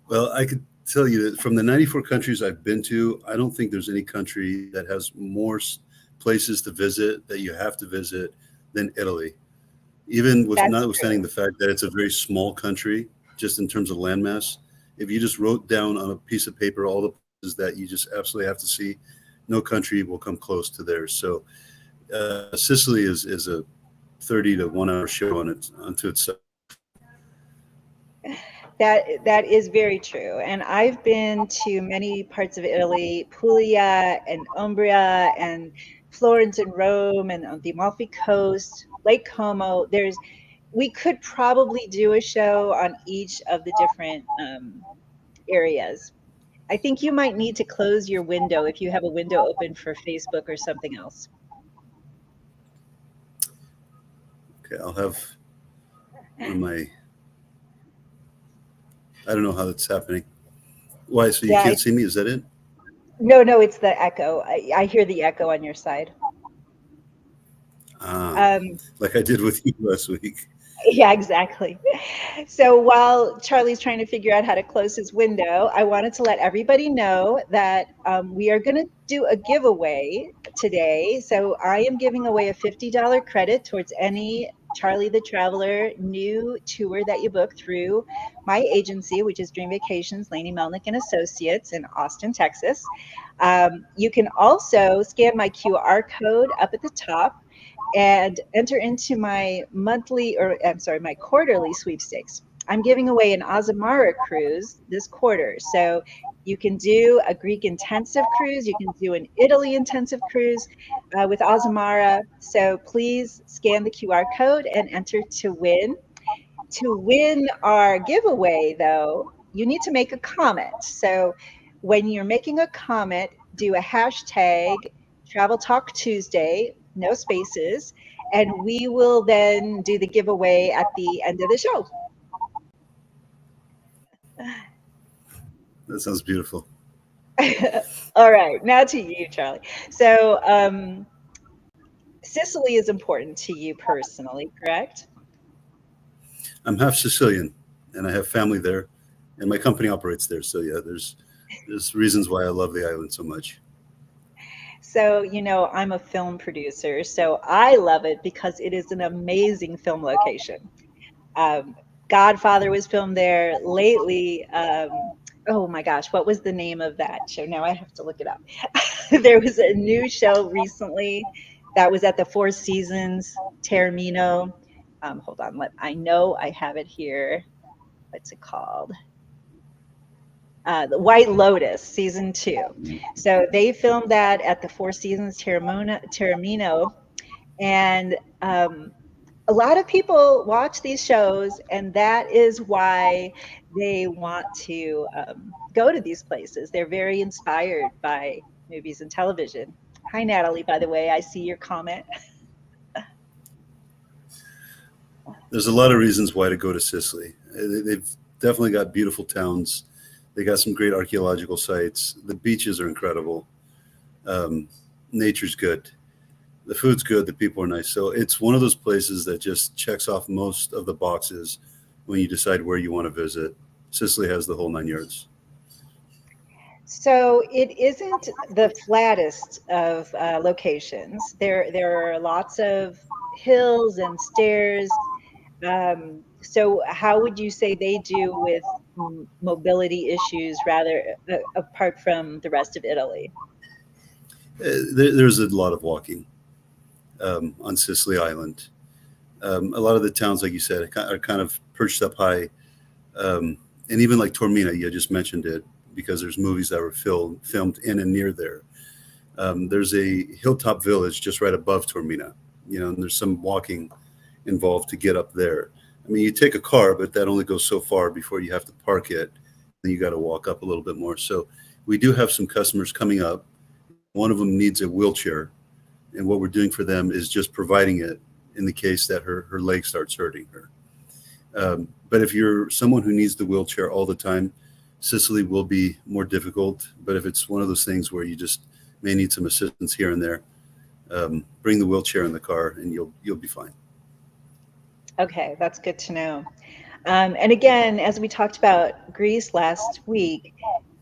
Well, I could tell you that from the 94 countries I've been to, I don't think there's any country that has more places to visit that you have to visit than Italy. Even with That's notwithstanding true. the fact that it's a very small country, just in terms of landmass, if you just wrote down on a piece of paper all the places that you just absolutely have to see, no country will come close to theirs. So Sicily is a 30 to 1 hour show on it unto itself. That is very true. And I've been to many parts of Italy, Puglia and Umbria and Florence and Rome and on the Amalfi Coast, Lake Como. We could probably do a show on each of the different areas. I think you might need to close your window if you have a window open for Facebook or something else. Okay, I'll have one of my, I don't know how that's happening. Why? So you Yeah, can't see me? Is that it? no, no, it's the echo. I hear the echo on your side. Ah, Um, like I did with you last week. Yeah, exactly. So while Charlie's trying to figure out how to close his window, I wanted to let everybody know that we are going to do a giveaway today. So I am giving away a $50 credit towards any Charlie the Traveler new tour that you book through my agency, which is Dream Vacations, Laney Melnick and Associates in Austin, Texas. You can also scan my QR code up at the top and enter into my monthly, or I'm sorry, my quarterly sweepstakes. I'm giving away an Azamara cruise this quarter. So you can do a Greek intensive cruise, you can do an Italy intensive cruise with Azamara. So please scan the QR code and enter to win. To win our giveaway, though, you need to make a comment. So when you're making a comment, do a hashtag Travel Talk Tuesday, no spaces, and we will then do the giveaway at the end of the show. That sounds beautiful. All right, now to you, Charlie. So, Sicily is important to you personally, correct? I'm half Sicilian, and I have family there, and my company operates there. So yeah, there's reasons why I love the island so much. So, I'm a film producer, so I love it because it is an amazing film location. Um, Godfather was filmed there lately. Oh my gosh, what was the name of that show? Now I have to look it up. There was a new show recently that was at the Four Seasons, Terramino. Hold on, I know I have it here. What's it called? The White Lotus season two. So they filmed that at the Four Seasons Terramino, and a lot of people watch these shows, and that is why they want to go to these places. They're very inspired by movies and television. Hi, Natalie, by the way, I see your comment. There's a lot of reasons why to go to Sicily. They've definitely got beautiful towns. They got some great archaeological sites. The beaches are incredible. Um, Nature's good. The food's good. The people are nice. So it's one of those places that just checks off most of the boxes when you decide where you want to visit. Sicily has the whole 9 yards. So it isn't the flattest of locations. There are lots of hills and stairs. So how would you say they do with mobility issues rather apart from the rest of Italy? There's a lot of walking on Sicily Island. A lot of the towns, like you said, are kind of perched up high. And even like Tormina, you just mentioned it, because there's movies that were filmed in and near there. There's a hilltop village just right above Tormina, and there's some walking involved to get up there. I mean, you take a car, but that only goes so far before you have to park it. Then you got to walk up a little bit more. So we do have some customers coming up. One of them needs a wheelchair, and what we're doing for them is just providing it in the case that her leg starts hurting her. But if you're someone who needs the wheelchair all the time, Sicily will be more difficult. But if it's one of those things where you just may need some assistance here and there, bring the wheelchair in the car, and you'll be fine. Okay, that's good to know. And again, as we talked about Greece last week,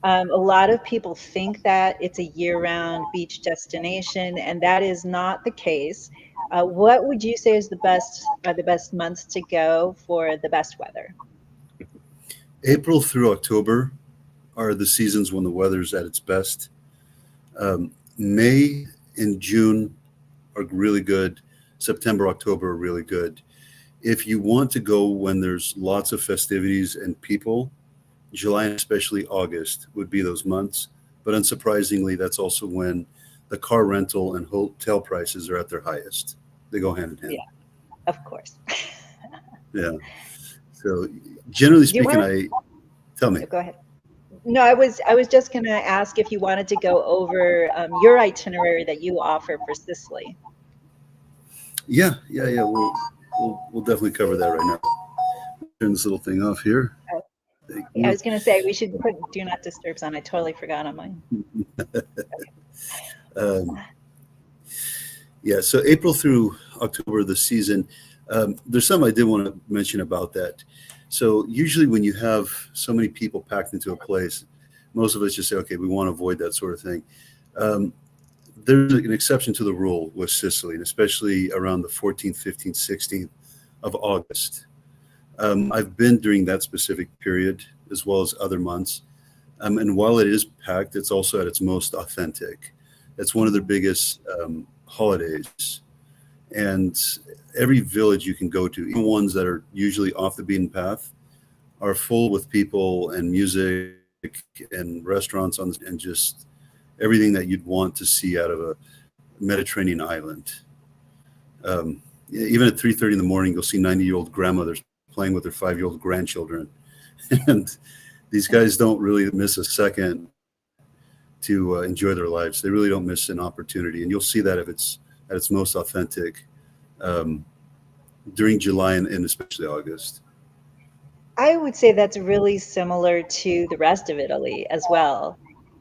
a lot of people think that it's a year-round beach destination, and that is not the case. What would you say is the best months to go for the best weather? April through October are the seasons when the weather's at its best. May and June are really good. September, October are really good. If you want to go when there's lots of festivities and people, July and especially August would be those months. But unsurprisingly, that's also when the car rental and hotel prices are at their highest. They go hand in hand. Yeah, of course. Yeah. So generally Do you speaking, want I tell me. to go ahead? No, I was just going to ask if you wanted to go over your itinerary that you offer for Sicily. Yeah. We'll definitely cover that right now. Turn this little thing off here. Oh, Thank yeah, I you. was going to say we should put do not disturbs on. I totally forgot on mine. Um, yeah. So April through October, the season. There's some I did want to mention about that. So usually when you have so many people packed into a place, most of us just say, okay, we want to avoid that sort of thing. Um, there's an exception to the rule with Sicily, and especially around the 14th, 15th, 16th of August. I've been during that specific period as well as other months. And while it is packed, it's also at its most authentic. It's one of their Mhm. biggest holidays. And every village you can go to, even ones that are usually off the beaten path, are full with people and music and restaurants and just everything that you'd want to see out of a Mediterranean island. Even at 3:30 in the morning, you'll see 90-year-old grandmothers playing with their 5-year-old grandchildren. And these guys don't really miss a second to enjoy their lives. They really don't miss an opportunity. And you'll see that if it's at its most authentic um, during July and especially August. I would say that's really similar to the rest of Italy as well.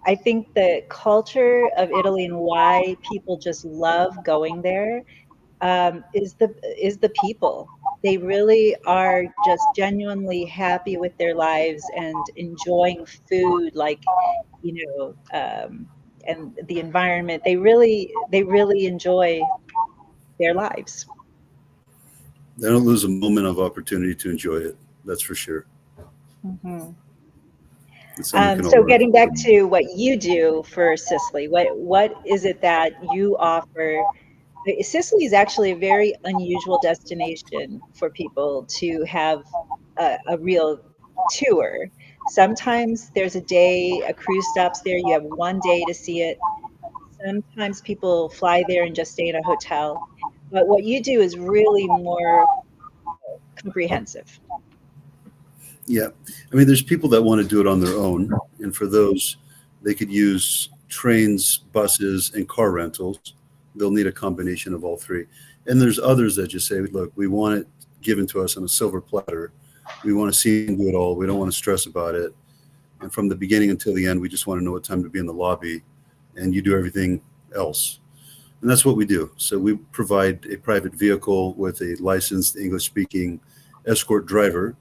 I think the culture of Italy and why people just love going there is the people. They really are just genuinely happy with their lives and enjoying food, like you and the environment. They really enjoy their lives. They don't lose a moment of opportunity to enjoy it. That's for sure. Mhm. It's something we can all So learn getting from. back to what you do for Sicily, what is it that you offer? Sicily is actually a very unusual destination for people to have a real tour. Sometimes there's a day, a cruise stops there, you have one day to see it. Sometimes people fly there and just stay in a hotel. But what you do is really more comprehensive. Yeah. I mean, there's people that want to do it on their own. And for those, they could use trains, buses, and car rentals. They'll need a combination of all three. And there's others that just say, look, we want it given to us on a silver platter. We want to see and do it all. We don't want to stress about it. And from the beginning until the end, we just want to know what time to be in the lobby. And you do everything else. And that's what we do. So we provide a private vehicle with a licensed English speaking escort driver,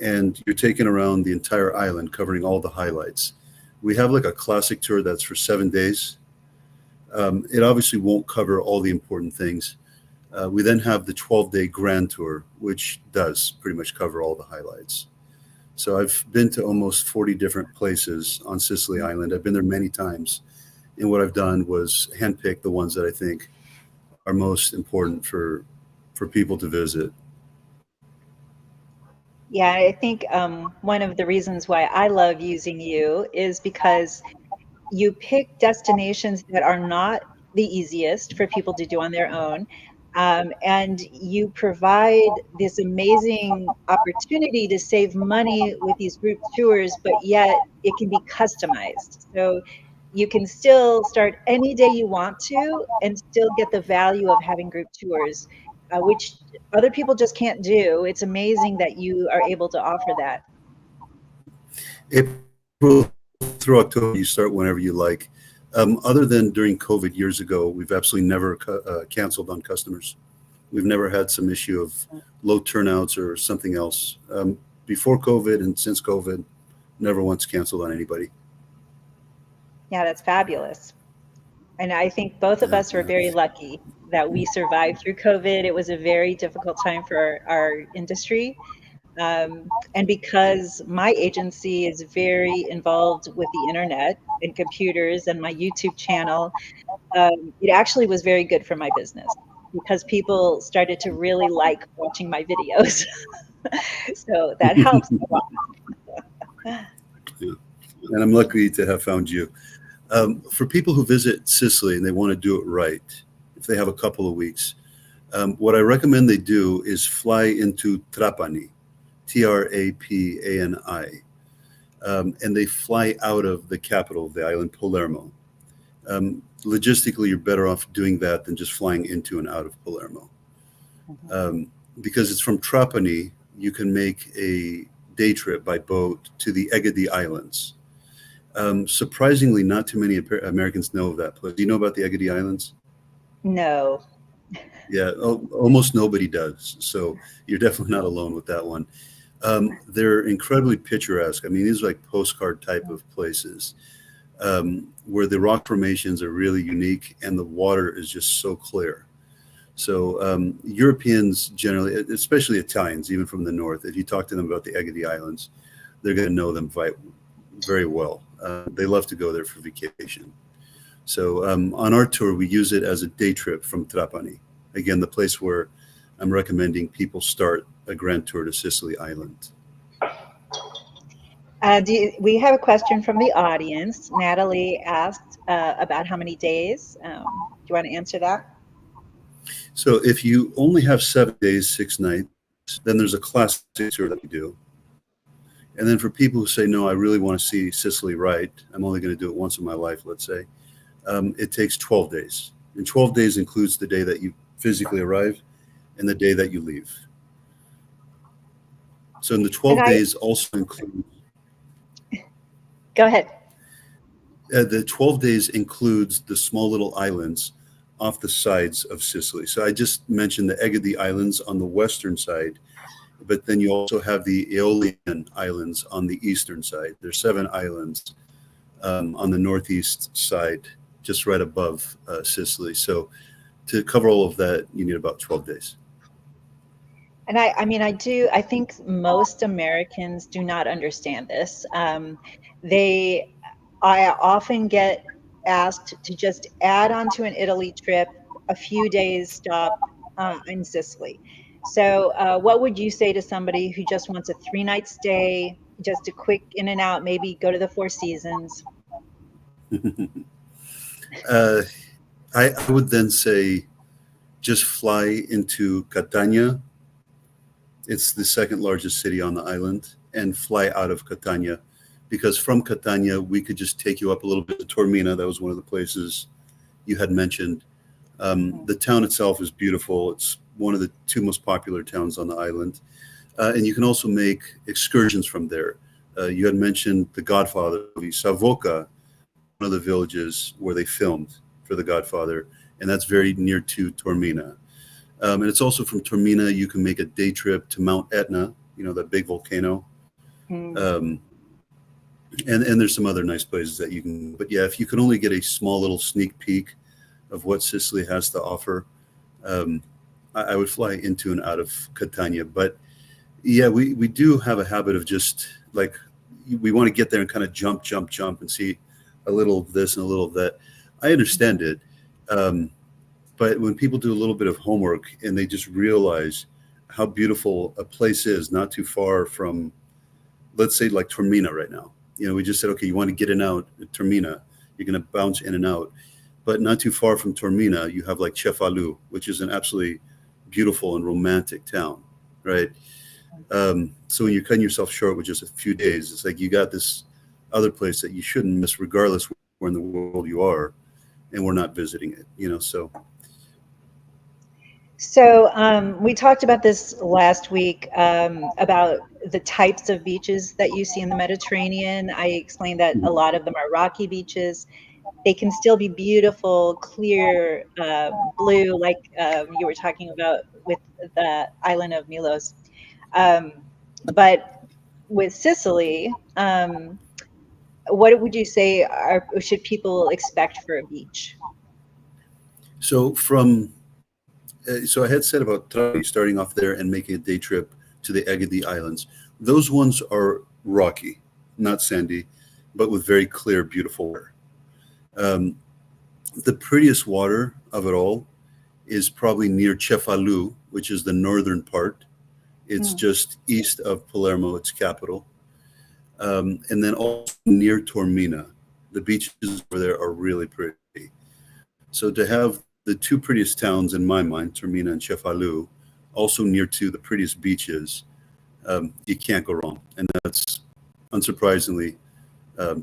and you're taken around the entire island covering all the highlights. We have like a classic tour that's for 7 days. It obviously won't cover all the important things. We then have the 12-day grand tour, which does pretty much cover all the highlights. So I've been to almost 40 different places on Sicily Island. I've been there many times. And what I've done was handpick the ones that I think are most important for people to visit. Yeah, I think one of the reasons why I love using you is because you pick destinations that are not the easiest for people to do on their own. And you provide this amazing opportunity to save money with these group tours, but yet it can be customized. So you can still start any day you want to and still get the value of having group tours, which other people just can't do. It's amazing that you are able to offer that. April through October, you start whenever you like. Other than during COVID years ago, we've absolutely never canceled on customers. We've never had some issue of low turnouts or something else. Before COVID and since COVID, never once canceled on anybody. Yeah, that's fabulous. And I think both of Yeah, us were yeah. very lucky that we survived through COVID. It was a very difficult time for our industry. And because my agency is very involved with the internet and computers and my YouTube channel, it actually was very good for my business because people started to really like watching my videos. So that helps a lot. Yeah. And I'm lucky to have found you. For people who visit Sicily and they want to do it right, if they have a couple of weeks, what I recommend they do is fly into Trapani, Trapani, and they fly out of the capital of the island, Palermo. Logistically, you're better off doing that than just flying into and out of Palermo. Mhm. Um, because it's from Trapani, you can make a day trip by boat to the Egadi Islands. Surprisingly, not too many Americans know of that place. Do you know about the Egadi Islands? No. Yeah, almost nobody does. So you're definitely not alone with that one. They're incredibly picturesque. I mean, these are like postcard type of places where the rock formations are really unique and the water is just so clear. So Europeans generally, especially Italians, even from the north, if you talk to them about the Egadi Islands, they're going to know them very well. They love to go there for vacation. So on our tour, we use it as a day trip from Trapani. Again, the place where I'm recommending people start a grand tour to Sicily Island. We have a question from the audience. Natalie asked about how many days. Do you want to answer that? So if you only have 7 days, 6 nights, then there's a classic tour that we do. And then for people who say, no, I really want to see Sicily right, I'm only going to do it once in my life, let's say, it takes 12 days. And 12 days includes the day that you physically arrive and the day that you leave. So in the And 12 I days also include go ahead. the 12 days includes the small little islands off the sides of Sicily. So I just mentioned the Egadi Islands on the western side, but then you also have the Aeolian Islands on the eastern side. There's 7 islands on the northeast side, just right above Sicily. So to cover all of that, you need about 12 days. And I mean, I think most Americans do not understand this. They, I often get asked to just add onto an Italy trip a few days stop in Sicily. So, what would you say to somebody who just wants a 3 night stay, just a quick in and out, maybe go to the Four Seasons? uh, I would then say just fly into Catania. It's the second largest city on the island, and fly out of Catania, because from Catania we could just take you up a little bit to Taormina. That was one of the places you had mentioned. The town itself is beautiful. It's one of the two most popular towns on the island, and you can also make excursions from there. You had mentioned The Godfather movie. Savoca is one of the villages where they filmed for The Godfather, and that's very near to Taormina. And it's also from Taormina, you can make a day trip to Mount Etna, you know, that big volcano. Mm. Um, and there's some other nice places that you can, but yeah, if you can only get a small little sneak peek of what Sicily has to offer, um, I would fly into and out of Catania. But yeah, we do have a habit of just like, we want to get there and kind of jump and see a little of this and a little of that. I understand it. Um, But when people do a little bit of homework and they just realize how beautiful a place is, not too far from, let's say, like Taormina right now. You know, we just said, okay, you want to get in and out at Taormina, you're going to bounce in and out. But not too far from Taormina, you have like Cefalu, which is an absolutely beautiful and romantic town, right? So when you're cutting yourself short with just a few days, it's like you got this other place that you shouldn't miss, regardless where in the world you are, and we're not visiting it, you know, so. So we talked about this last week about the types of beaches that you see in the Mediterranean. I explained that a lot of them are rocky beaches. they can still be beautiful, clear blue, like you were talking about with the island of Milos. Um, but with Sicily, what would you say should people expect for a beach? So from so I had said about Trapani, starting off there and making a day trip to the Egadi Islands. Those ones are rocky, not sandy, but with very clear, beautiful water. Um, the prettiest water of it all is probably near Cefalu, which is the northern part. It's Mm, just east of Palermo, its capital. And then also near Tormina. The beaches over there are really pretty. So to have the two prettiest towns in my mind, Tormina and Cefalu, also near to the prettiest beaches, you can't go wrong. And that's unsurprisingly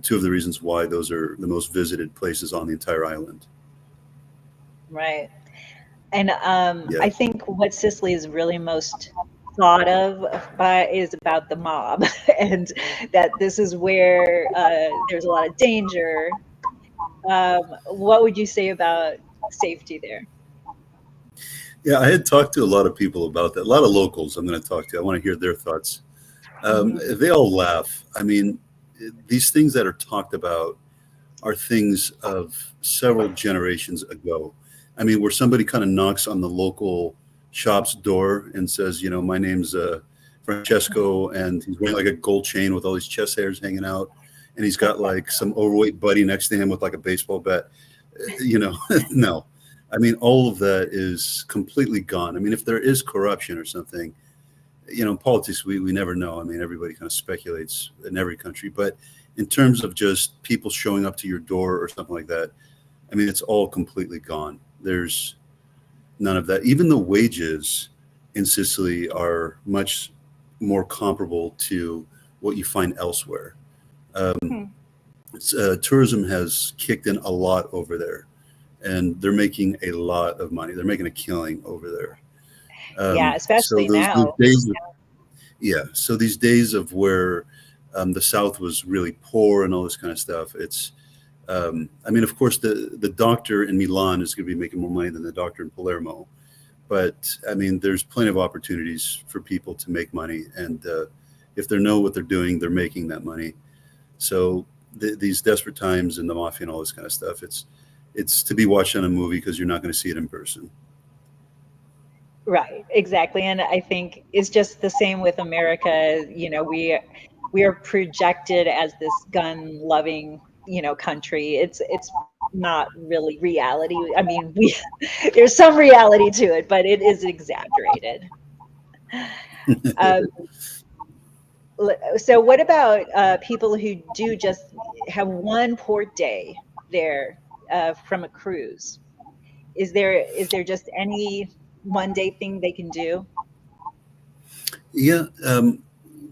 two of the reasons why those are the most visited places on the entire island. right. And Yeah. I think what Sicily is really most thought of by is about the mob, and that this is where there's a lot of danger. What would you say about safety there? Yeah, I had talked to a lot of people about that. A lot of locals I'm going to talk to. I want to hear their thoughts. Hmm. They all laugh. I mean, these things that are talked about are things of several generations ago. I mean, where somebody kind of knocks on the local shop's door and says, you know, my name's Francesco, and he's wearing like a gold chain with all these chest hairs hanging out, and he's got like some overweight buddy next to him with like a baseball bat. You know, no. I mean, all of that is completely gone. I mean, if there is corruption or something, you know, in politics, we never know. I mean, everybody kind of speculates in every country. But in terms of just people showing up to your door or something like that, I mean, it's all completely gone. There's none of that. Even the wages in Sicily are much more comparable to what you find elsewhere. Um, Hmm. Tourism has kicked in a lot over there, and they're making a lot of money. They're making a killing over there. Yeah, So especially those now. days, yeah. So these days of where the South was really poor and all this kind of stuff, it's I mean, of course, the doctor in Milan is going to be making more money than the doctor in Palermo. But I mean, there's plenty of opportunities for people to make money, and if they know what they're doing, they're making that money. So these desperate times and the mafia and all this kind of stuff, it's to be watched on a movie because you're not going to see it in person. Right, exactly. And I think it's just the same with America. We are projected as this gun loving, country. It's not really reality. I mean, we there's some reality to it, but it is exaggerated. Um, so what about people who do just have one port day there from a cruise? Is there just any one day thing they can do? Yeah,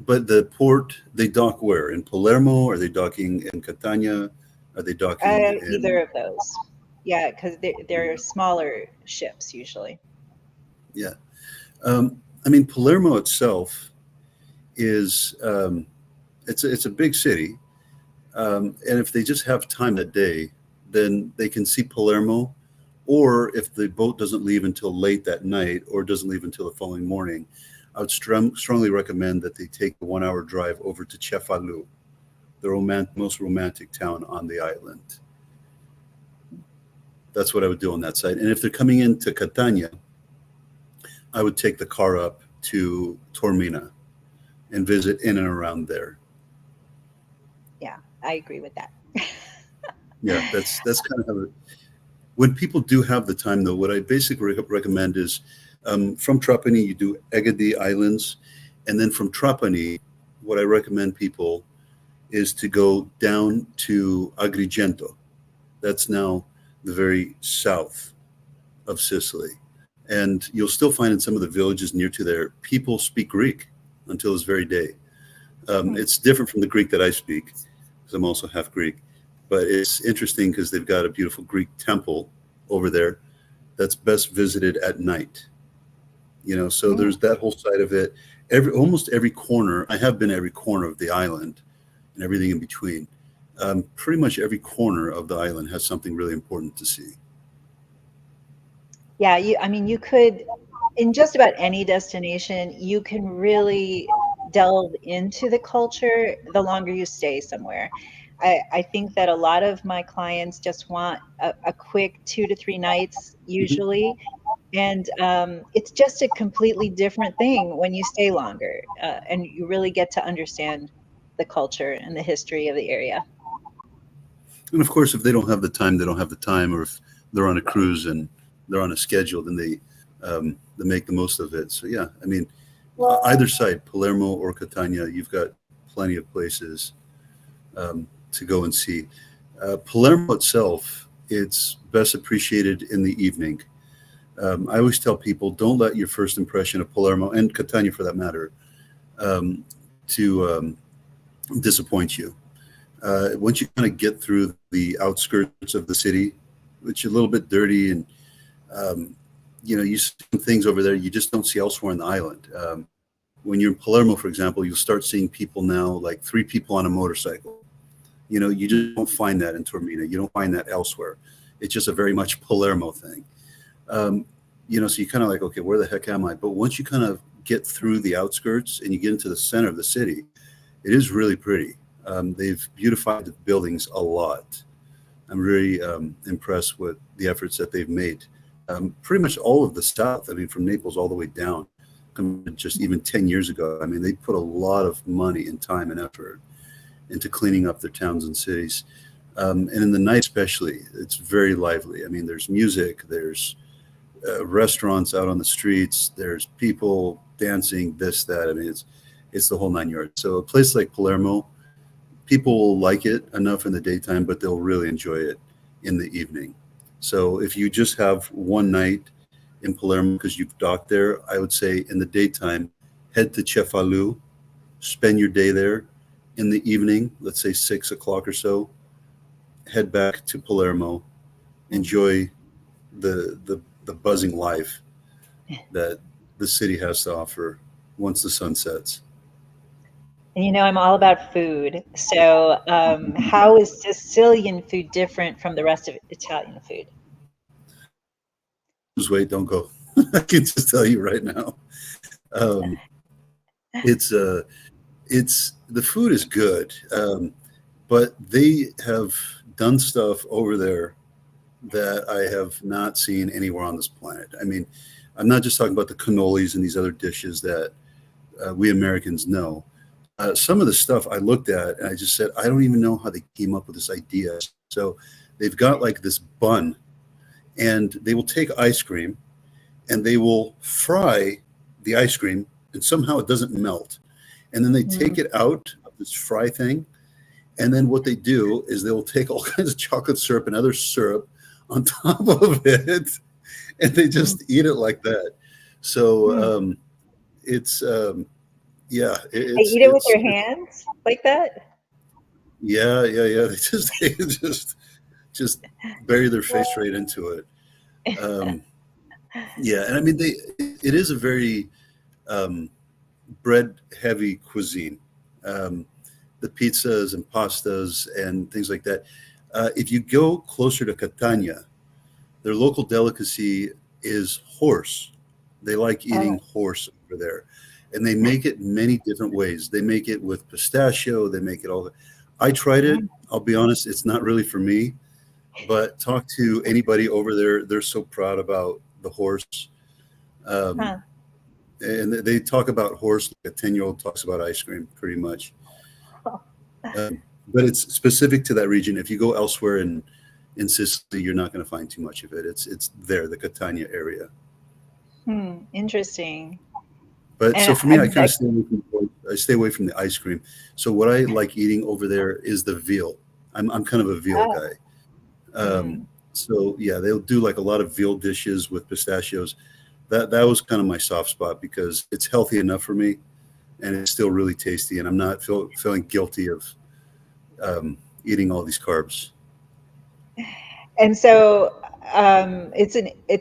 but the port they dock where? In Palermo? Are they docking in Catania? Are they docking Either in? of those. Yeah, because they're smaller ships usually. Yeah, I mean Palermo itself is it's a big city, and if they just have time that day, then they can see Palermo. Or if the boat doesn't leave until late that night or doesn't leave until the following morning, I would strongly recommend that they take a 1 hour drive over to Cefalu, the most romantic town on the island. That's what I would do on that side. And if they're coming into Catania, I would take the car up to Tormina and visit in and around there. Yeah, I agree with that. Yeah, that's kind of how it, when people do have the time, though, what I basically recommend is from Trapani, you do Egadi Islands. And then from Trapani, what I recommend people is to go down to Agrigento. That's now the very south of Sicily. And you'll still find in some of the villages near to there, people speak Greek until this very day. Hmm. It's different from the Greek that I speak, because I'm also half Greek. But it's interesting because they've got a beautiful Greek temple over there that's best visited at night. You know, so Hmm. there's that whole side of it. Almost every corner, I have been every corner of the island and everything in between. Pretty much every corner of the island has something really important to see. Yeah, I mean, you could, in just about any destination, you can really delve into the culture the longer you stay somewhere. I think that a lot of my clients just want a quick 2 to 3 nights Mhm. usually. And it's just a completely different thing when you stay longer, and you really get to understand the culture and the history of the area. And of course, if they don't have the time, they don't have the time, or if they're on a cruise and they're on a schedule, then they make the most of it. So yeah, I mean, either side, Palermo or Catania, you've got plenty of places to go and see. Palermo itself, it's best appreciated in the evening. I always tell people, don't let your first impression of Palermo and Catania, for that matter, um, to disappoint you. Once you kind of get through the outskirts of the city, which are a little bit dirty, and um, you see some things over there you just don't see elsewhere on the island. When you're in Palermo, for example, you'll start seeing people now, like three people on a motorcycle. You just don't find that in Taormina. You don't find that elsewhere. It's just a very much Palermo thing. Um, so you kind of like, okay, where the heck am I? But once you kind of get through the outskirts and you get into the center of the city, it is really pretty. They've beautified the buildings a lot. I'm really impressed with the efforts that they've made. Pretty much all of the south, I mean, from Naples all the way down, compared to just even 10 years ago. I mean, they put a lot of money and time and effort into cleaning up their towns and cities. And in the night, especially, it's very lively. I mean, there's music, there's restaurants out on the streets, there's people dancing, this, that. I mean, it's the whole 9 yards. So a place like Palermo, people will like it enough in the daytime, but they'll really enjoy it in the evening. So if you just have one night in Palermo because you've docked there, I would say in the daytime, head to Cefalu, spend your day there. In the evening, let's say 6 o'clock or so, head back to Palermo, enjoy the buzzing life that the city has to offer once the sun sets. And I'm all about food. So, how is Sicilian food different from the rest of Italian food? Lose weight, don't go. I can just tell you right now. Um, it's the food is good, but they have done stuff over there that I have not seen anywhere on this planet. I mean, I'm not just talking about the cannolis and these other dishes that we Americans know. Some of the stuff I looked at and I just said, I don't even know how they came up with this idea. So they've got like this bun, and they will take ice cream and they will fry the ice cream, and somehow it doesn't melt. And then they Mm, take it out of this fry thing. And then what they do is they will take all kinds of chocolate syrup and other syrup on top of it, and they mm, just eat it like that. So mm. it's yeah, They eat it with their it's hands like that? yeah. They just bury their face right into it. Um, yeah, and I mean it is a very um, bread heavy cuisine. Um, the pizzas and pastas and things like that. If you go closer to Catania, their local delicacy is horse. They like eating Oh, horse over there, and they make it many different ways. They make it with pistachio. They make it all. I tried it. mm, I'll be honest, it's not really for me. But talk to anybody over there; they're so proud about the horse, um, huh. and they talk about horse like a 10-year-old talks about ice cream, pretty much. But it's specific to that region. If you go elsewhere in Sicily, you're not going to find too much of it. It's there, the Catania area. Interesting. But And so for me, I kind of stay away from I stay away from the ice cream. So what I like eating over there is the veal. I'm kind of a veal oh, guy. Um, mm. so yeah, they'll do like a lot of veal dishes with pistachios. That was kind of my soft spot because it's healthy enough for me, and it's still really tasty, and I'm not feeling guilty of eating all these carbs. And so, it's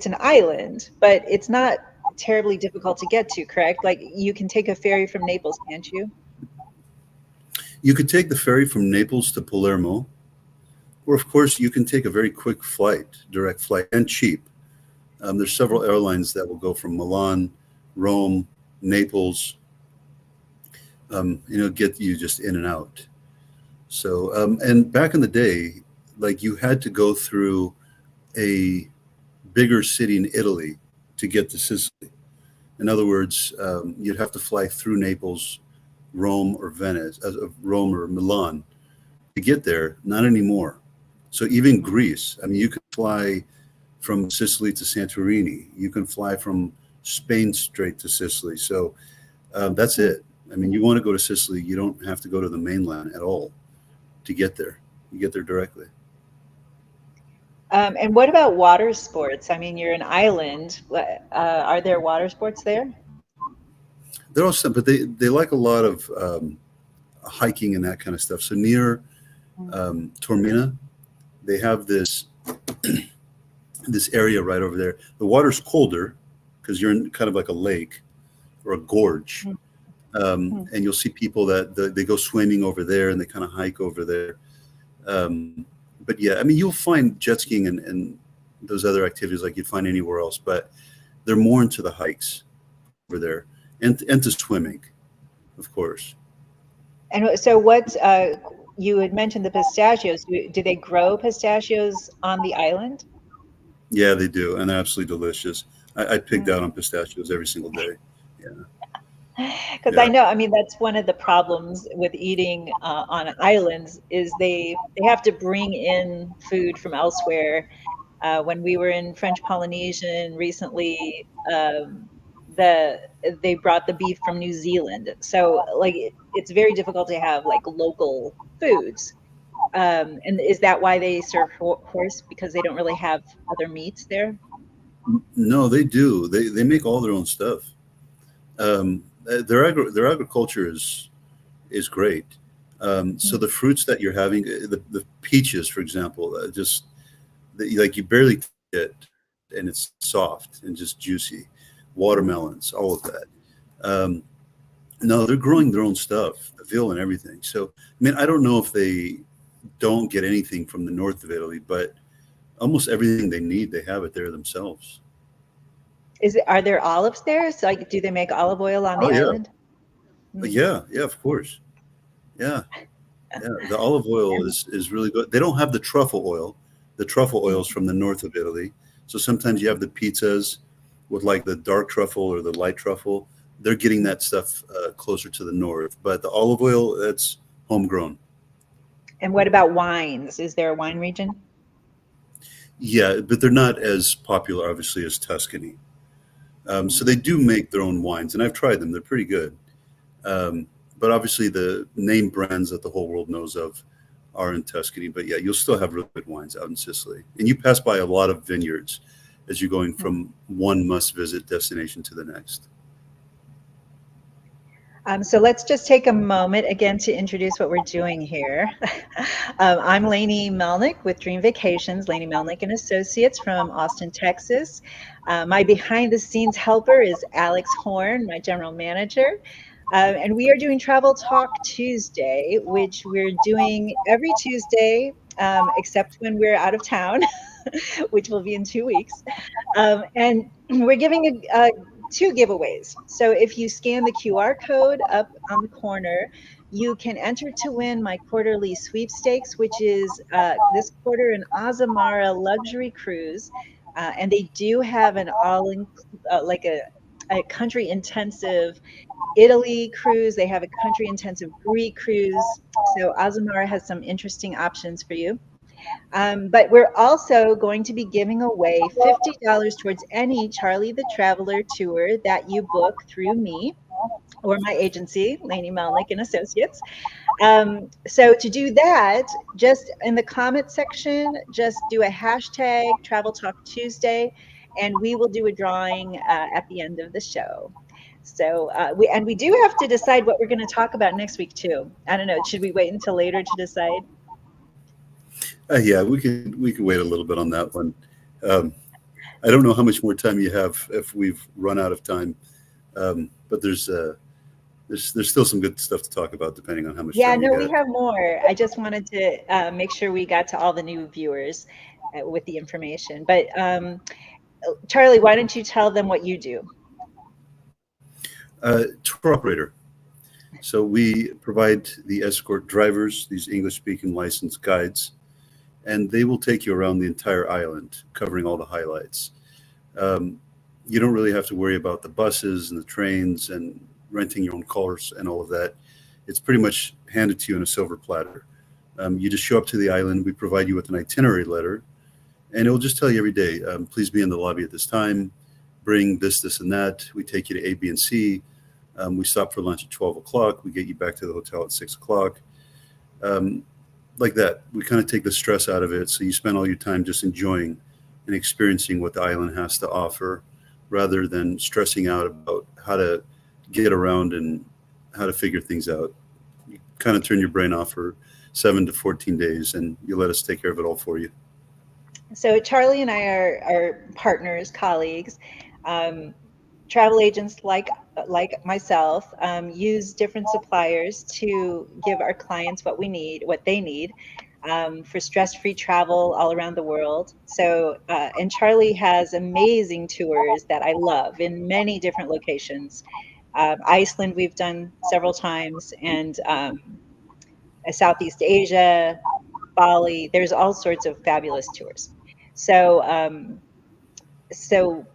an island, but it's not terribly difficult to get to, correct? Like, you can take a ferry from Naples, can't you? You could take the ferry from Naples to Palermo, or of course you can take a very quick flight, direct flight, and cheap. There's several airlines that will go from Milan, Rome, Naples, get you just in and out. So, and back in the day, like you had to go through a bigger city in Italy to get to Sicily. In other words, you'd have to fly through Naples, Rome, or Venice, Rome or Milan to get there. Not anymore. So even Greece, I mean, you can fly from Sicily to Santorini. You can fly from Spain straight to Sicily. So that's it. I mean, you want to go to Sicily, you don't have to go to the mainland at all to get there. You get there directly. And what about water sports? I mean, you're an island. Are there water sports there? They're also, but they like a lot of hiking and that kind of stuff. So near Tormina, they have this area right over there. The water's colder because you're in kind of like a lake or a gorge, and you'll see people they go swimming over there and they kind of hike over there. Um, but yeah, I mean, you'll find jet skiing and those other activities like you'd find anywhere else, but they're more into the hikes over there and to swimming, of course. And so what you had mentioned the pistachios. Do they grow pistachios on the island? Yeah, they do, and they're absolutely delicious. I picked out Mm. on pistachios every single day. Yeah, Because I yeah. know, I mean, that's one of the problems with eating on islands is they have to bring in food from elsewhere. When we were in French Polynesian recently, the they brought the beef from New Zealand. So like it's very difficult to have like local foods. And is that why they serve horse because they don't really have other meats there? No, they do. They make all their own stuff. Their agriculture is great. So the fruits that you're having, the peaches, for example, just like you barely taste it, and it's soft and just juicy. Watermelons, all of that. No, they're growing their own stuff, the veal and everything. So, I mean, I don't know if they don't get anything from the north of Italy, but almost everything they need, they have it there themselves. Are there olives there? So like, do they make olive oil on Oh the yeah, island? Mm. yeah, of course. Yeah, yeah. The olive oil is really good. They don't have the truffle oil. The truffle oils Mm. from the north of Italy. So sometimes you have the pizzas with like the dark truffle or the light truffle. They're getting that stuff closer to the north, but the olive oil that's homegrown. And what about wines? Is there a wine region? Yeah, but they're not as popular, obviously, as Tuscany. So they do make their own wines, and I've tried them. They're pretty good. Um, but obviously, the name brands that the whole world knows of are in Tuscany. But yeah, you'll still have really good wines out in Sicily. And you pass by a lot of vineyards as you're going from one must visit destination to the next. So let's just take a moment again to introduce what we're doing here. I'm Lainey Melnick with Dream Vacations, Lainey Melnick and Associates from Austin, Texas. My behind the scenes helper is Alex Horn, my general manager. And we are doing Travel Talk Tuesday, which we're doing every Tuesday, except when we're out of town, which will be in 2 weeks. And we're giving two giveaways. So if you scan the QR code up on the corner, you can enter to win my quarterly sweepstakes, which is this quarter an Azamara luxury cruise. And they do have an like a country intensive Italy cruise. They have a country intensive Greek cruise. So Azamara has some interesting options for you. But we're also going to be giving away $50 towards any Charlie the Traveler tour that you book through me or my agency, Lainey Melnick and Associates. So to do that, just in the comment section, just do a hashtag Travel Talk Tuesday, and we will do a drawing at the end of the show. So we do have to decide what we're going to talk about next week too. I don't know. Should we wait until later to decide? Yeah, we could wait a little bit on that one. Um, I don't know how much more time you have if we've run out of time, but there's there's still some good stuff to talk about depending on how much Yeah, time you no, we got. have more. I just wanted to make sure we got to all the new viewers with the information. But Charlie, why don't you tell them what you do? Tour operator. So we provide the escort drivers, these English speaking licensed guides, and they will take you around the entire island, covering all the highlights. Um, you don't really have to worry about the buses and the trains and renting your own cars and all of that. It's pretty much handed to you in a silver platter. You just show up to the island. We provide you with an itinerary letter, and it will just tell you every day, please be in the lobby at this time, bring this, this, and that. We take you to A, B, and C. We stop for lunch at 12 o'clock. We get you back to the hotel at 6 o'clock. Um, like that. We kind of take the stress out of it. So you spend all your time just enjoying and experiencing what the island has to offer rather than stressing out about how to get around and how to figure things out. You kind of turn your brain off for 7 to 14 days and you let us take care of it all for you. So Charlie and I are partners, colleagues. Um, Travel agents like myself use different suppliers to give our clients what we need, what they need for stress-free travel all around the world. So, and Charlie has amazing tours that I love in many different locations. Iceland, we've done several times, and Southeast Asia, Bali. There's all sorts of fabulous tours. So, so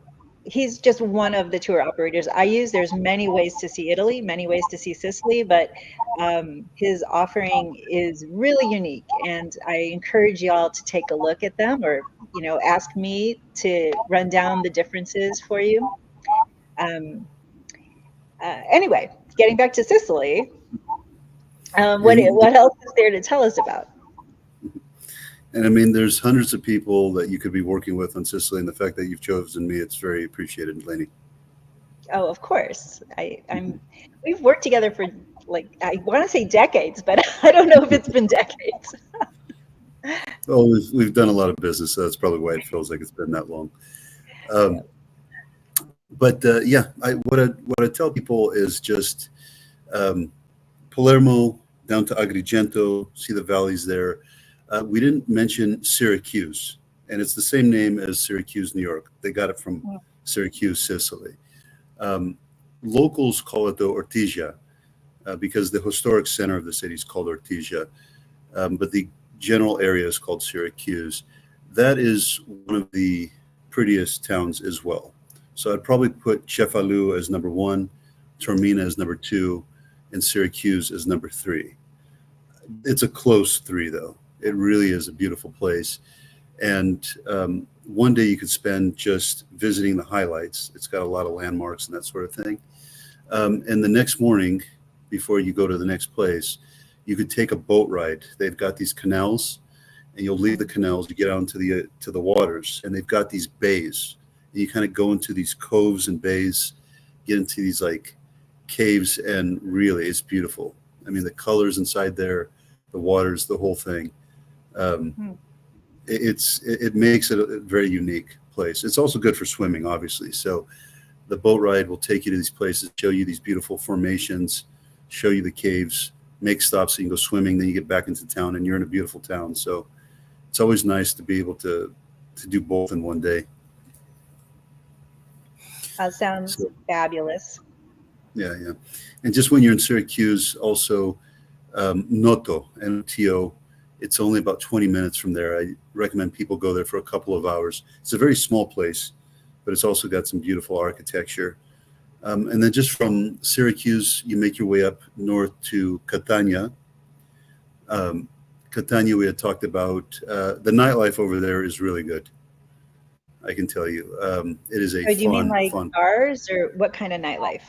he's just one of the tour operators I use. There's many ways to see Italy, many ways to see Sicily, but his offering is really unique, and I encourage y'all to take a look at them, or ask me to run down the differences for you. Um, anyway, getting back to Sicily, And what else is there to tell us about? and I mean, there's hundreds of people that you could be working with on Sicily, and the fact that you've chosen me, it's very appreciated, Laney. Oh, of course. We've worked together for, like, I want to say decades, but I don't know if it's been decades. Well, we've done a lot of business, so that's probably why it feels like it's been that long. Yeah. Um, but yeah, what I tell people is just um, Palermo down to Agrigento, see the valleys there. We didn't mention Syracuse, and it's the same name as Syracuse, New York. They got it from Syracuse, Sicily. Um, Locals call it the Ortigia because the historic center of the city is called Ortigia, but the general area is called Syracuse. That is one of the prettiest towns as well. So I'd probably put Cefalù as number one, Taormina as number two, and Syracuse as number three. It's a close three, though. It really is a beautiful place. And one day you could spend just visiting the highlights. It's got a lot of landmarks and that sort of thing. And the next morning, before you go to the next place, you could take a boat ride. They've got these canals, and you'll leave the canals. You get out into the waters, and they've got these bays. And you kind of go into these coves and bays, get into these like caves, and really, it's beautiful. I mean, the colors inside there, the waters, the whole thing. Um, Hmm. it makes it a very unique place. It's also good for swimming, obviously. So the boat ride will take you to these places, show you these beautiful formations, show you the caves, make stops so you can go swimming. Then you get back into town, and you're in a beautiful town. So it's always nice to be able to do both in one day. Sounds So fabulous. yeah, yeah. And just when you're in Syracuse, also Noto, N-O-T-O, it's only about 20 minutes from there. I recommend people go there for a couple of hours. It's a very small place, but it's also got some beautiful architecture. And then just from Syracuse, you make your way up north to Catania. Um, Catania, we had talked about. The nightlife over there is really good. I can tell you. It is a Oh, do you mean fun, like fun. bars, or what kind of nightlife?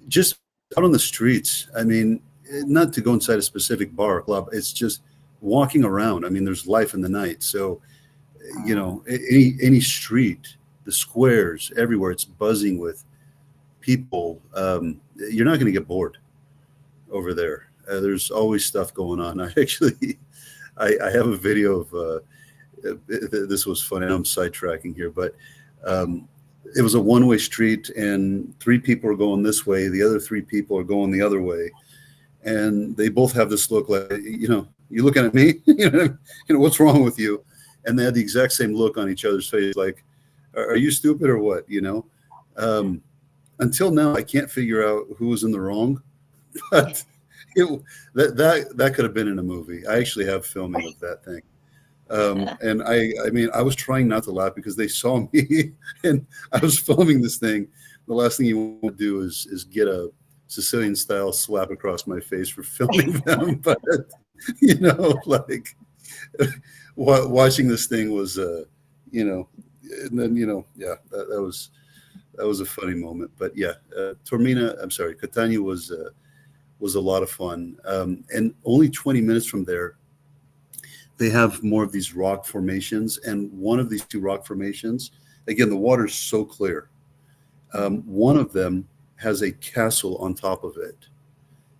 Just out on the streets. I mean, not to go inside a specific bar or club. It's just walking around. I mean, there's life in the night. So, any street, the squares, everywhere, it's buzzing with people. You're not going to get bored over there. There's always stuff going on. I actually, I have a video of this was funny. I'm sidetracking here, but um, it was a one-way street, and three people are going this way, the other three people are going the other way, and they both have this look like, you looking at me? What's wrong with you? And they had the exact same look on each other's face, like, are you stupid or what? Um, until now, I can't figure out who was in the wrong, but it, that could have been in a movie. I actually have filming of that thing. And I mean, I was trying not to laugh because they saw me and I was filming this thing. The last thing you want to do is get a Sicilian style slap across my face for filming them. But, like watching this thing was, and then, yeah, that was a funny moment. But yeah, Catania was a lot of fun. And only 20 minutes from there, they have more of these rock formations. And one of these two rock formations, again, the water's so clear. One of them has a castle on top of it.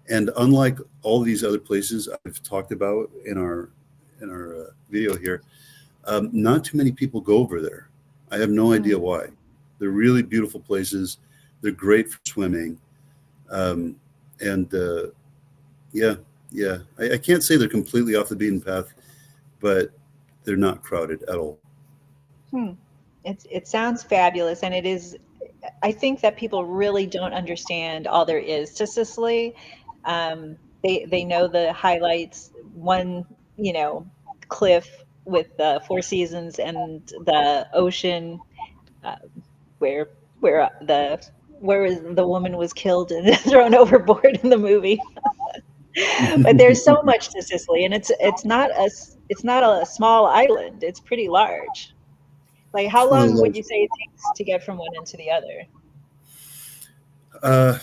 And unlike all these other places I've talked about in our video here, not too many people go over there. I have no idea why. They're really beautiful places. They're great for swimming. And yeah, yeah. I can't say they're completely off the beaten path, but they're not crowded at all. Hmm. It sounds fabulous, and it is. I think that people really don't understand all there is to Sicily. They know the highlights, one, you know, cliff with the Four Seasons and the ocean, uh, where the woman was killed and thrown overboard in the movie. But there's so much to Sicily, and it's not a small island. It's pretty large. Like, how It's one of the long would large. you say it takes to get from one end to the other? Uh,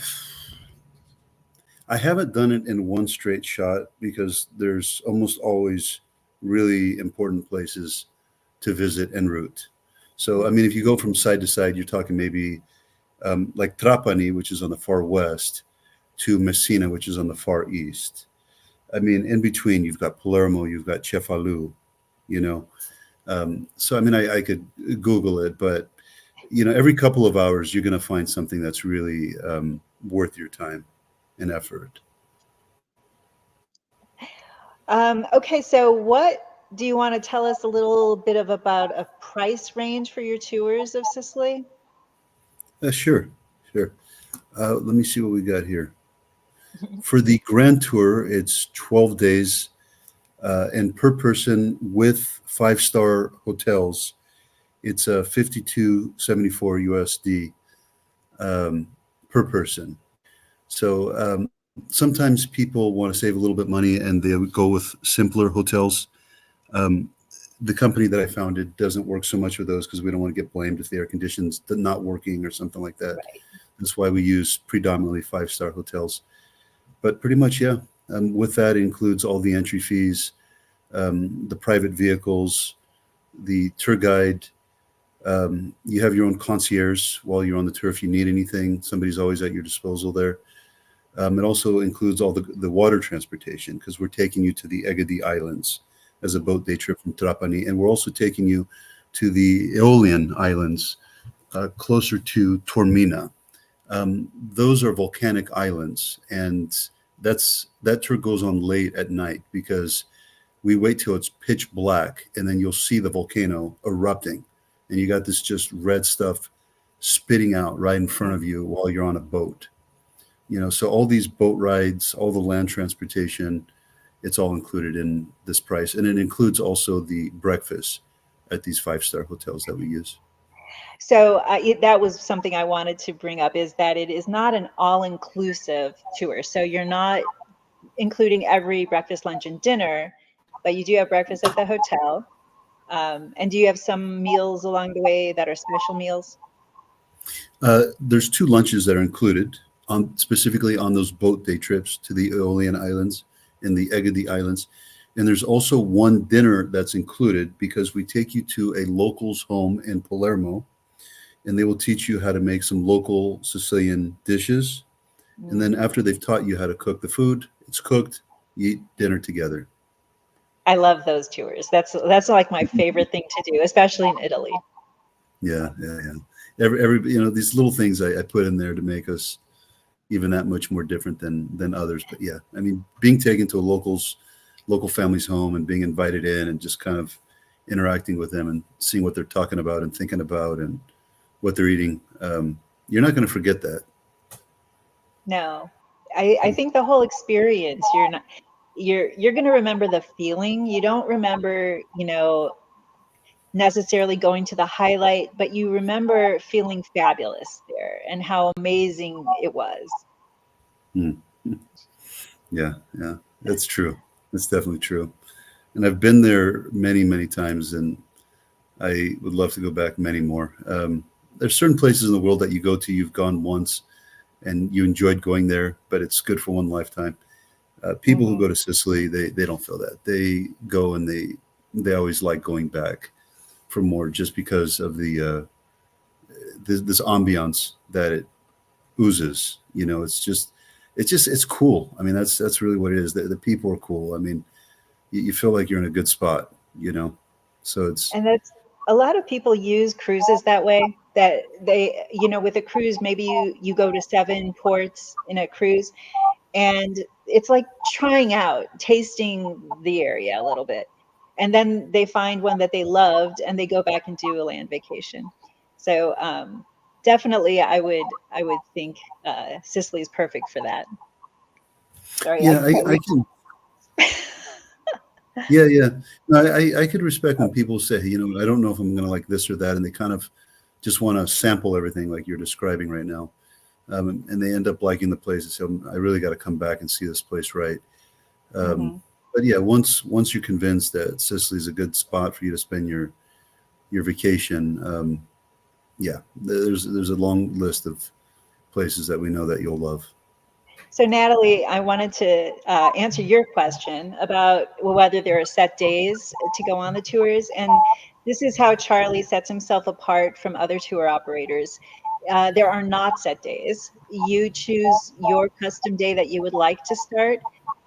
I haven't done it in one straight shot because there's almost always really important places to visit en route. So, I mean, if you go from side to side, you're talking maybe like Trapani, which is on the far west, to Messina, which is on the far east. I mean, in between, you've got Palermo, you've got Cefalu, you know. So, I mean, I could Google it, but, every couple of hours, you're going to find something that's really worth your time and effort. Okay, so what do you want to tell us a little bit of about a price range for your tours of Sicily? Sure, sure. Let me see what we got here. For the grand tour, it's 12 days, and per person with five-star hotels, it's 52.74 USD per person. So sometimes people want to save a little bit money and they would go with simpler hotels. Um, the company that I founded doesn't work so much with those because we don't want to get blamed if the air conditions not working or something like that. Right. That's why we use predominantly five-star hotels. But pretty much, yeah. With that includes all the entry fees, the private vehicles, the tour guide. You have your own concierge while you're on the tour. If you need anything, somebody's always at your disposal there. It also includes all the water transportation because we're taking you to the Egadi Islands as a boat day trip from Trapani. And we're also taking you to the Aeolian Islands closer to Taormina. Those are volcanic islands, and that tour goes on late at night because we wait till it's pitch black, and then you'll see the volcano erupting, and you got this just red stuff spitting out right in front of you while you're on a boat. So all these boat rides, all the land transportation, it's all included in this price, and it includes also the breakfast at these five-star hotels that we use. So that was something I wanted to bring up is that it is not an all-inclusive tour. So you're not including every breakfast, lunch, and dinner, but you do have breakfast at the hotel. And do you have some meals along the way that are special meals? There's two lunches that are included specifically on those boat day trips to the Aeolian Islands and the Egadi Islands. And there's also one dinner that's included because we take you to a local's home in Palermo, and they will teach you how to make some local Sicilian dishes. And then after they've taught you how to cook the food, it's cooked, you eat dinner together. I love those tours. That's like my favorite thing to do, especially in Italy. Yeah, yeah, yeah. every these little things I put in there to make us even that much more different than others. But yeah, I mean, being taken to a local family's home and being invited in and just kind of interacting with them and seeing what they're talking about and thinking about and what they're eating. You're not going to forget that. No, I think the whole experience, you're going to remember the feeling. You don't remember, necessarily going to the highlight, but you remember feeling fabulous there and how amazing it was. Hmm. Yeah, yeah, that's true. That's definitely true. And I've been there many, many times, and I would love to go back many more. There's certain places in the world that you go to, you've gone once, and you enjoyed going there, but it's good for one lifetime. People who Hmm. go to Sicily, they don't feel that. They go and they always like going back for more, just because of this ambiance that it oozes. It's cool. I mean, that's really what it is. The people are cool. I mean, you feel like you're in a good spot. So it's And that's a lot of people use cruises that way. That they, with a cruise, maybe you go to 7 ports in a cruise, and it's like trying out, tasting the area a little bit. And then they find one that they loved and they go back and do a land vacation. So definitely I would think Sicily is perfect for that. Sorry, I yeah. cut I you. can Yeah, yeah. No, I could respect when people say, I don't know if I'm going to like this or that, and they kind of just want to sample everything like you're describing right now, and they end up liking the place and say, I really got to come back and see this place, right? Um, Hmm. but yeah, once you're convinced that Sicily is a good spot for you to spend your vacation, yeah, there's a long list of places that we know that you'll love. So, Natalie, I wanted to answer your question about whether there are set days to go on the tours. And this is how Charlie sets himself apart from other tour operators. There are not set days. You choose your custom day that you would like to start,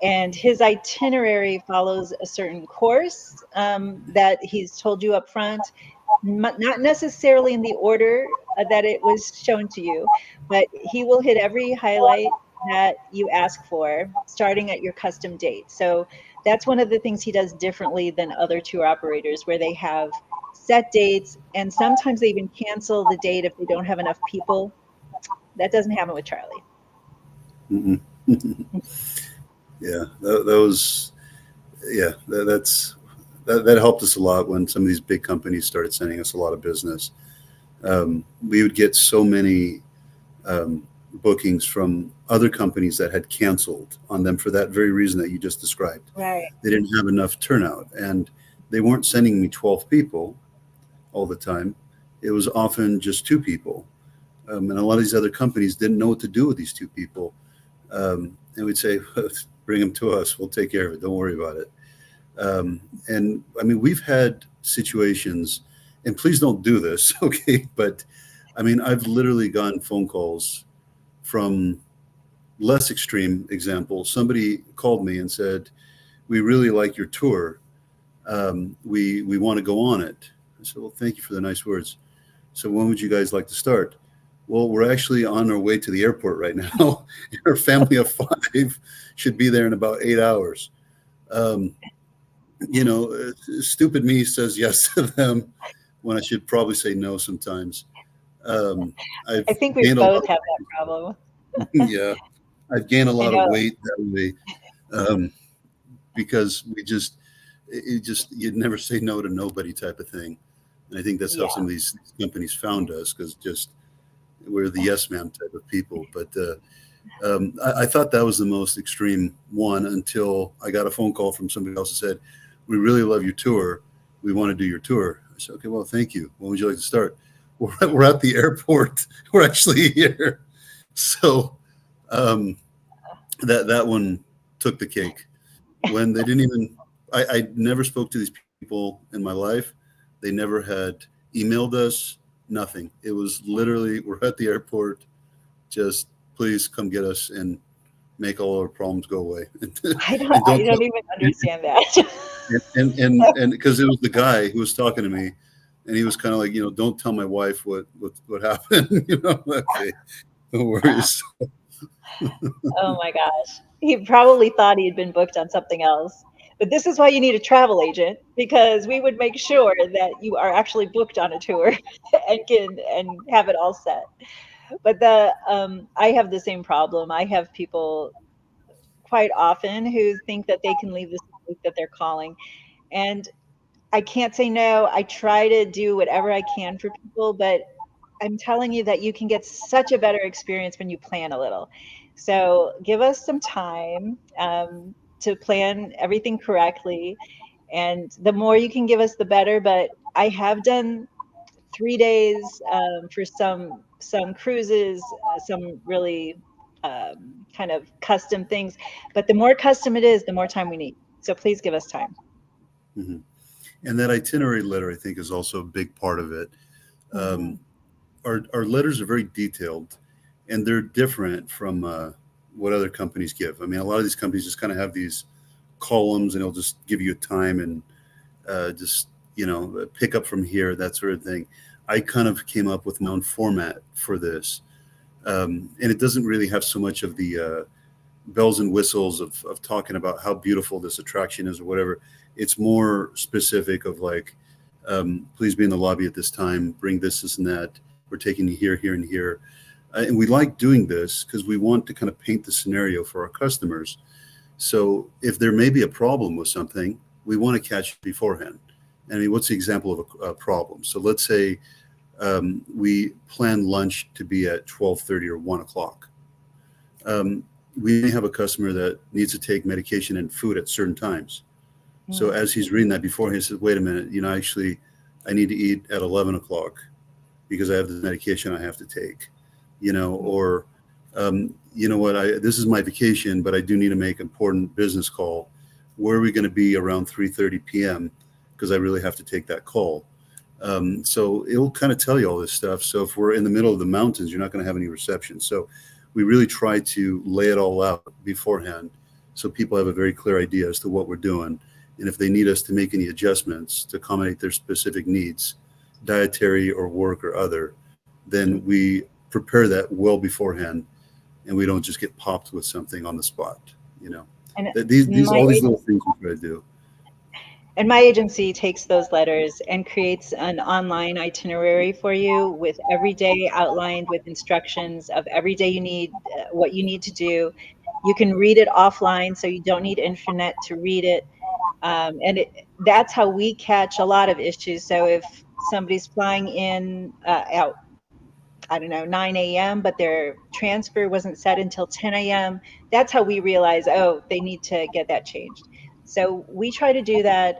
and his itinerary follows a certain course that he's told you up front, not necessarily in the order that it was shown to you, but he will hit every highlight that you ask for, starting at your custom date. So that's one of the things he does differently than other tour operators, where they have set dates and sometimes they even cancel the date if they don't have enough people. That doesn't happen with Charlie. Mm-mm. Yeah, that was yeah. That helped us a lot when some of these big companies started sending us a lot of business. We would get so many um, bookings from other companies that had canceled on them for that very reason that you just described. Right. They didn't have enough turnout, and they weren't sending me 12 people all the time. It was often just 2 people. And a lot of these other companies didn't know what to do with these 2 people. And we'd say, bring them to us. We'll take care of it. Don't worry about it. And I mean, we've had situations, and please don't do this, okay? But I mean, I've literally gotten phone calls from less extreme example. Somebody called me and said, "We really like your tour. We want to go on it." I said, "Well, thank you for the nice words. So when would you guys like to start?" "Well, we're actually on our way to the airport right now. Our family of 5 should be there in about 8 hours." Um, Stupid me says yes to them when I should probably say no sometimes. Um, I've I think we gained a lot both of, have that problem. yeah, I've gained a I lot of know. weight that way, um, because you'd never say no to nobody type of thing. And I think that's how some Yeah. of these companies found us, because just we're the yes ma'am type of people. But I thought that was the most extreme one until I got a phone call from somebody else that said, "We really love your tour. We want to do your tour." I said, "Okay, well, thank you. When would you like to start?" We're at the airport. We're actually here. So that one took the cake. When they didn't even, I never spoke to these people in my life. They never had emailed us, nothing. It was literally, we're at the airport. Just please come get us and make all our problems go away. I don't And I don't tell, don't even understand that. and because it was the guy who was talking to me, And he was kind of like, don't tell my wife what happened. Okay, no worries. Oh my gosh. He probably thought he had been booked on something else. But this is why you need a travel agent, because we would make sure that you are actually booked on a tour and have it all set. But I have the same problem. I have people quite often who think that they can leave the same week that they're calling. And I can't say no. I try to do whatever I can for people, but I'm telling you that you can get such a better experience when you plan a little. So give us some time to plan everything correctly. And the more you can give us, the better. But I have done 3 days for some cruises, some really kind of custom things. But the more custom it is, the more time we need. So please give us time. Hmm. And that itinerary letter, I think, is also a big part of it. Hmm. Um, our letters are very detailed, and they're different from what other companies give. I mean, a lot of these companies just kind of have these columns, and they'll just give you a time and just pick up from here, that sort of thing. I kind of came up with my own format for this, and it doesn't really have so much of the bells and whistles of talking about how beautiful this attraction is or whatever. It's more specific of like, please be in the lobby at this time, bring this and that. We're taking you here, here, and here. And we like doing this because we want to kind of paint the scenario for our customers. So if there may be a problem with something, we want to catch it beforehand. I mean, what's the example of a problem? So let's say we plan lunch to be at 12:30 or 1 o'clock. Um, we may have a customer that needs to take medication and food at certain times. So Mm. as he's reading that before, he says, "Wait a minute, actually, I need to eat at 11 o'clock because I have this medication I have to take." Or you know what, I this is my vacation, but I do need to make an important business call. Where are we going to be around 3:30 p.m. because I really have to take that call. So it'll kind of tell you all this stuff. So if we're in the middle of the mountains, you're not going to have any reception. So we really try to lay it all out beforehand so people have a very clear idea as to what we're doing. And if they need us to make any adjustments to accommodate their specific needs, dietary or work or other, then we prepare that well beforehand, and we don't just get popped with something on the spot. You know, And these my all these little things we try to do. And my agency takes those letters and creates an online itinerary for you with every day outlined with instructions of every day you need, what you need to do. You can read it offline, so you don't need internet to read it. That's how we catch a lot of issues. So if somebody's flying in out, I don't know, 9 a.m., but their transfer wasn't set until 10 a.m. That's how we realize, oh, they need to get that changed. So we try to do that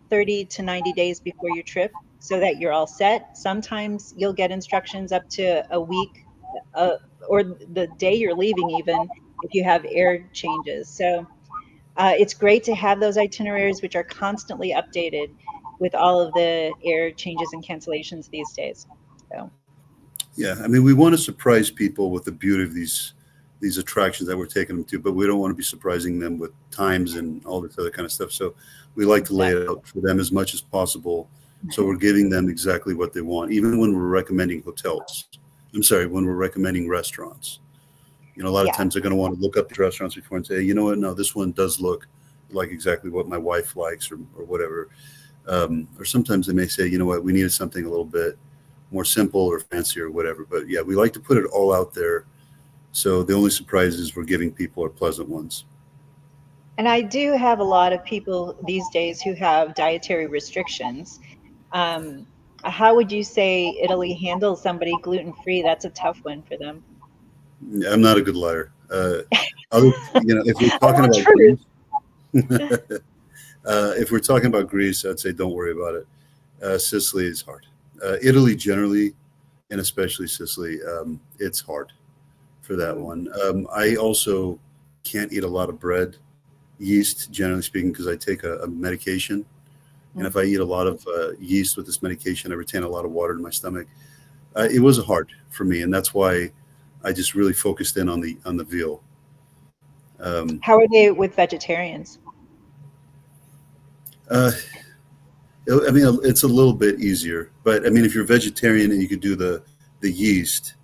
30 to 90 days before your trip so that you're all set. Sometimes you'll get instructions up to a week uh, or the day you're leaving, even if you have air changes. So it's great to have those itineraries, which are constantly updated with all of the air changes and cancellations these days. So, Yeah, I mean, we want to surprise people with the beauty of these attractions that we're taking them to, but we don't want to be surprising them with times and all this other kind of stuff. So we like to lay it exactly. out for them as much as possible. So we're giving them exactly what they want, even when we're recommending hotels. I'm sorry, when we're recommending restaurants. A lot of Yeah. times they're going to want to look up these restaurants before and say, hey, you know what? No, this one does look like exactly what my wife likes, or whatever. Or sometimes they may say, you know what, we needed something a little bit more simple or fancy or whatever. But yeah, we like to put it all out there. So the only surprises we're giving people are pleasant ones. And I do have a lot of people these days who have dietary restrictions. Um, how would you say Italy handles somebody gluten free? That's a tough one for them. I'm not a good liar. If we're I talking want about truth. Greece, if we're talking about Greece, I'd say don't worry about it. Sicily is hard. Italy generally, and especially Sicily, it's hard for that Mm, one. I also can't eat a lot of bread, yeast, generally speaking, because I take a medication. And if I mhm. eat a lot of yeast with this medication, I retain a lot of water in my stomach. It was hard for me, and that's why I just really focused in on the veal. Um, How are they with vegetarians? uh, I mean, it's a little bit easier, but I mean, if you're vegetarian and you could do the yeast,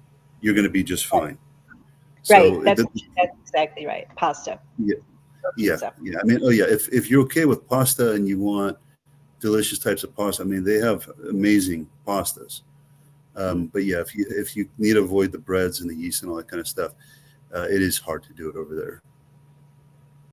you're going to be just fine. Right. So That's exactly right. Pasta yeah, or yeah, pizza. yeah. I mean, oh yeah. If you're okay with pasta and you want delicious types of pasta, I mean, they have amazing pastas. Mm. But yeah, if you need to avoid the breads and the yeast and all that kind of stuff, it is hard to do it over there.